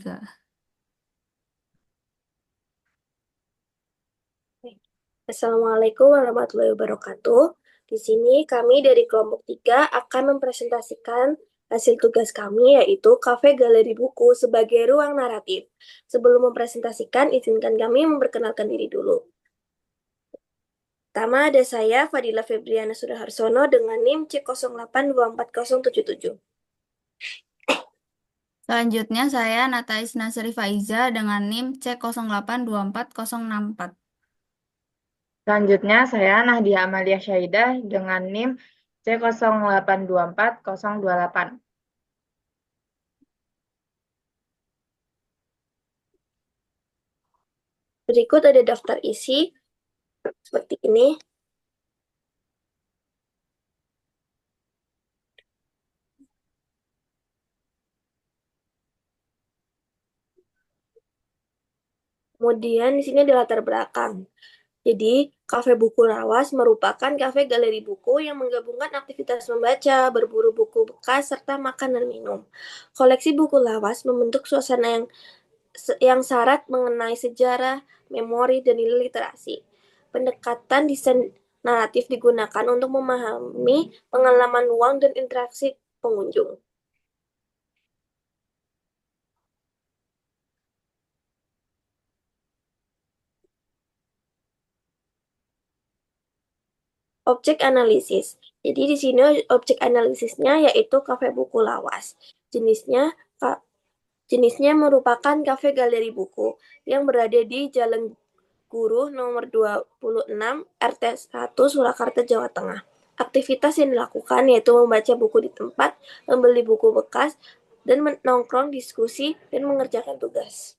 Faiza. Assalamualaikum warahmatullahi wabarakatuh. Di sini kami dari kelompok 3 akan mempresentasikan hasil tugas kami yaitu Kafe Galeri Buku sebagai ruang naratif. Sebelum mempresentasikan, izinkan kami memperkenalkan diri dulu. Pertama ada saya, Fadila Febriana Sudaharsono dengan NIM C08240077. Selanjutnya saya Natais Nasri Faiza dengan NIM C08240064. Selanjutnya saya Nahdia Amalia Syahidah dengan NIM C08240028. Berikut ada daftar isi seperti ini. Kemudian di sini ada latar belakang. Jadi, Kafe Buku Lawas merupakan kafe galeri buku yang menggabungkan aktivitas membaca, berburu buku bekas, serta makan dan minum. Koleksi buku lawas membentuk suasana yang syarat mengenai sejarah, memori, dan nilai literasi. Pendekatan desain naratif digunakan untuk memahami pengalaman ruang dan interaksi pengunjung. Objek analisis. Jadi di sini objek analisisnya yaitu kafe buku lawas. Jenisnya merupakan kafe galeri buku yang berada di Jalan Guru nomor 26 RT 1 Surakarta, Jawa Tengah. Aktivitas yang dilakukan yaitu membaca buku di tempat, membeli buku bekas, dan menongkrong diskusi dan mengerjakan tugas.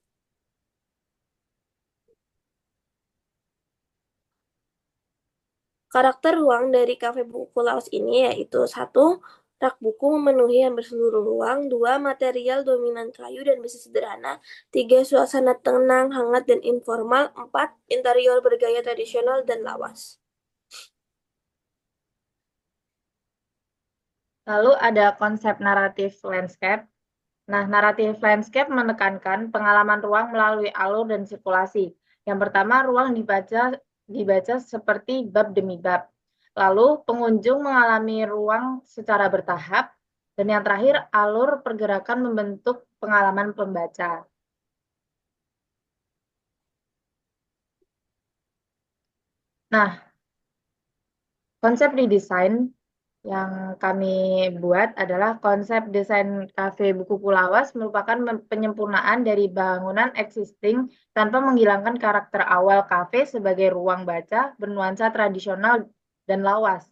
Karakter ruang dari kafe buku lawas ini yaitu 1. Rak buku memenuhi hampir seluruh ruang. 2. Material dominan kayu dan besi sederhana. 3. Suasana tenang, hangat, dan informal. 4. Interior bergaya tradisional dan lawas. Lalu ada konsep naratif landscape. Nah, naratif landscape menekankan pengalaman ruang melalui alur dan sirkulasi. Yang pertama, ruang dibaca seperti bab demi bab. Lalu, pengunjung mengalami ruang secara bertahap. Dan yang terakhir, alur pergerakan membentuk pengalaman pembaca. Nah, konsep redesign yang kami buat adalah konsep desain kafe buku Lawas merupakan penyempurnaan dari bangunan existing tanpa menghilangkan karakter awal kafe sebagai ruang baca bernuansa tradisional dan lawas.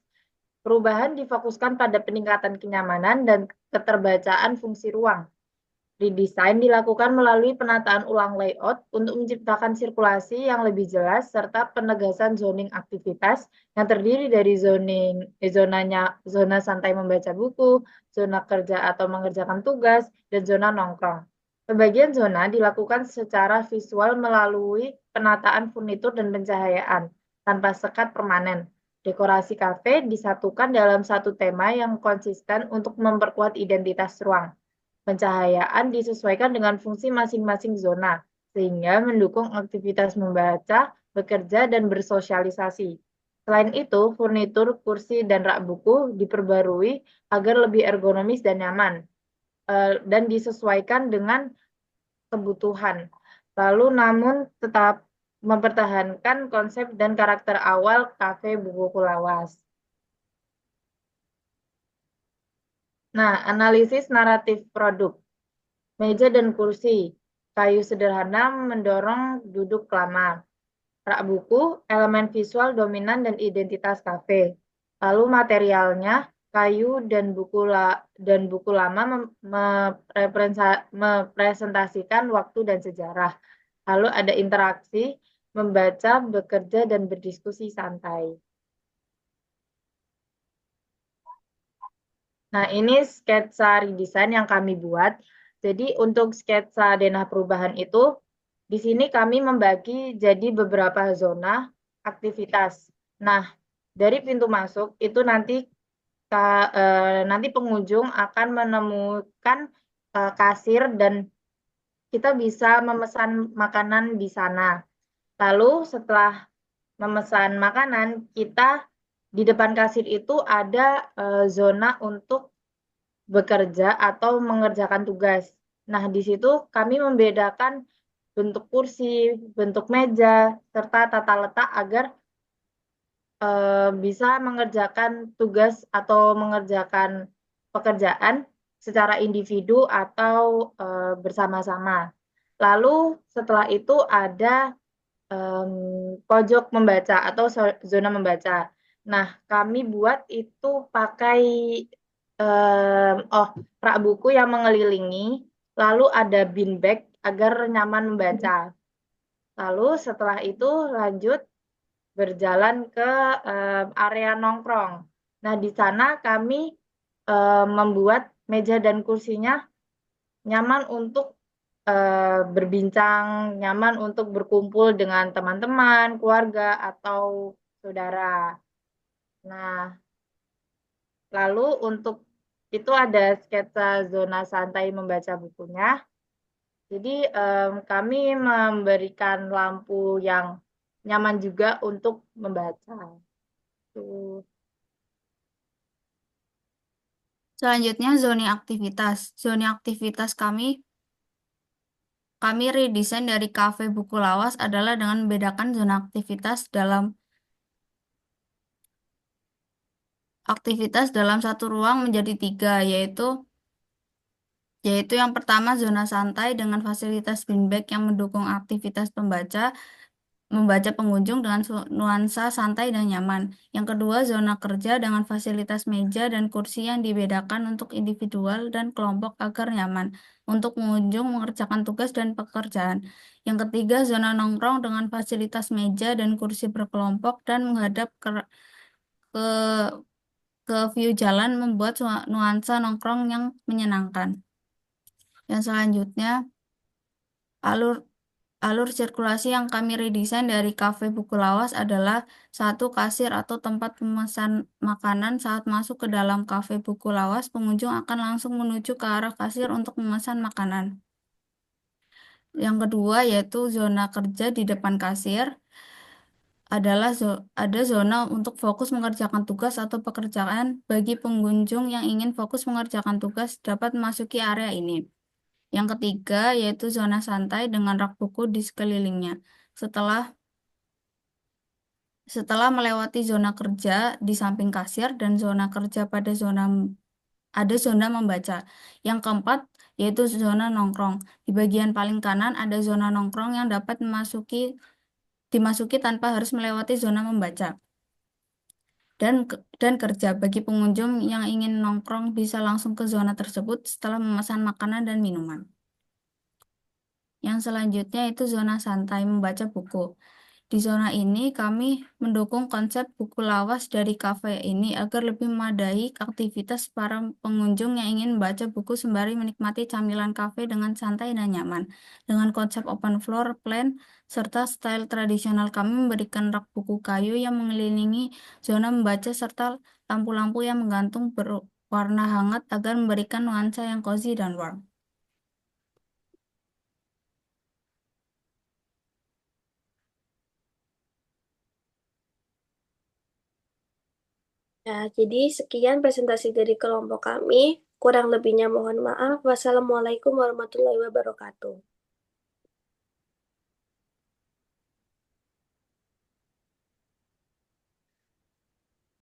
Perubahan difokuskan pada peningkatan kenyamanan dan keterbacaan fungsi ruang. Redesign dilakukan melalui penataan ulang layout untuk menciptakan sirkulasi yang lebih jelas serta penegasan zoning aktivitas yang terdiri dari zona santai membaca buku, zona kerja atau mengerjakan tugas, dan zona nongkrong. Pembagian zona dilakukan secara visual melalui penataan furnitur dan pencahayaan tanpa sekat permanen. Dekorasi kafe disatukan dalam satu tema yang konsisten untuk memperkuat identitas ruang. Pencahayaan disesuaikan dengan fungsi masing-masing zona, sehingga mendukung aktivitas membaca, bekerja, dan bersosialisasi. Selain itu, furnitur, kursi, dan rak buku diperbarui agar lebih ergonomis dan nyaman, dan disesuaikan dengan kebutuhan. Lalu namun tetap mempertahankan konsep dan karakter awal kafe buku lawas. Nah, analisis naratif produk. Meja dan kursi, kayu sederhana mendorong duduk lama. Rak buku, elemen visual dominan dan identitas kafe. Lalu materialnya, kayu dan buku lama merepresentasikan waktu dan sejarah. Lalu ada interaksi, membaca, bekerja, dan berdiskusi santai. Nah, ini sketsa redesign yang kami buat. Jadi untuk sketsa denah perubahan itu, di sini kami membagi jadi beberapa zona aktivitas. Nah, dari pintu masuk itu nanti pengunjung akan menemukan kasir dan kita bisa memesan makanan di sana. Lalu setelah memesan makanan, kita di depan kasir itu ada zona untuk bekerja atau mengerjakan tugas. Nah, di situ kami membedakan bentuk kursi, bentuk meja, serta tata letak agar bisa mengerjakan tugas atau mengerjakan pekerjaan secara individu atau bersama-sama. Lalu setelah itu ada pojok membaca atau zona membaca. Nah, kami buat itu pakai rak buku yang mengelilingi, lalu ada bin bag agar nyaman membaca. Lalu setelah itu lanjut berjalan ke area nongkrong. Nah, di sana kami membuat meja dan kursinya nyaman untuk berbincang, nyaman untuk berkumpul dengan teman-teman, keluarga, atau saudara. Nah, lalu untuk itu ada sketsa zona santai membaca bukunya. Jadi kami memberikan lampu yang nyaman juga untuk membaca. Tuh. Selanjutnya zona aktivitas. Zona aktivitas kami redesign dari kafe buku lawas adalah dengan membedakan zona aktivitas dalam satu ruang menjadi tiga, yaitu yang pertama zona santai dengan fasilitas beanbag yang mendukung aktivitas membaca pengunjung dengan nuansa santai dan nyaman. Yang kedua, zona kerja dengan fasilitas meja dan kursi yang dibedakan untuk individual dan kelompok agar nyaman untuk pengunjung mengerjakan tugas dan pekerjaan. Yang ketiga, zona nongkrong dengan fasilitas meja dan kursi berkelompok dan menghadap ke, ke view jalan membuat nuansa nongkrong yang menyenangkan. Yang selanjutnya, alur Alur sirkulasi yang kami redesign dari kafe buku lawas adalah satu kasir atau tempat pemesan makanan saat masuk ke dalam kafe buku lawas, pengunjung akan langsung menuju ke arah kasir untuk memesan makanan. Yang kedua yaitu zona kerja di depan kasir ada zona untuk fokus mengerjakan tugas atau pekerjaan bagi pengunjung yang ingin fokus mengerjakan tugas dapat memasuki area ini. Yang ketiga yaitu zona santai dengan rak buku di sekelilingnya. Setelah melewati zona kerja di samping kasir dan zona kerja ada zona membaca. Yang keempat yaitu zona nongkrong. Di bagian paling kanan ada zona nongkrong yang dapat dimasuki tanpa harus melewati zona membaca. Dan kerja bagi pengunjung yang ingin nongkrong bisa langsung ke zona tersebut setelah memesan makanan dan minuman. Yang selanjutnya itu zona santai membaca buku. Di zona ini kami mendukung konsep buku lawas dari kafe ini agar lebih memadai aktivitas para pengunjung yang ingin membaca buku sembari menikmati camilan kafe dengan santai dan nyaman. Dengan konsep open floor plan serta style tradisional kami memberikan rak buku kayu yang mengelilingi zona membaca serta lampu-lampu yang menggantung berwarna hangat agar memberikan nuansa yang cozy dan warm. Ya, jadi sekian presentasi dari kelompok kami. Kurang lebihnya mohon maaf. Wassalamualaikum warahmatullahi wabarakatuh.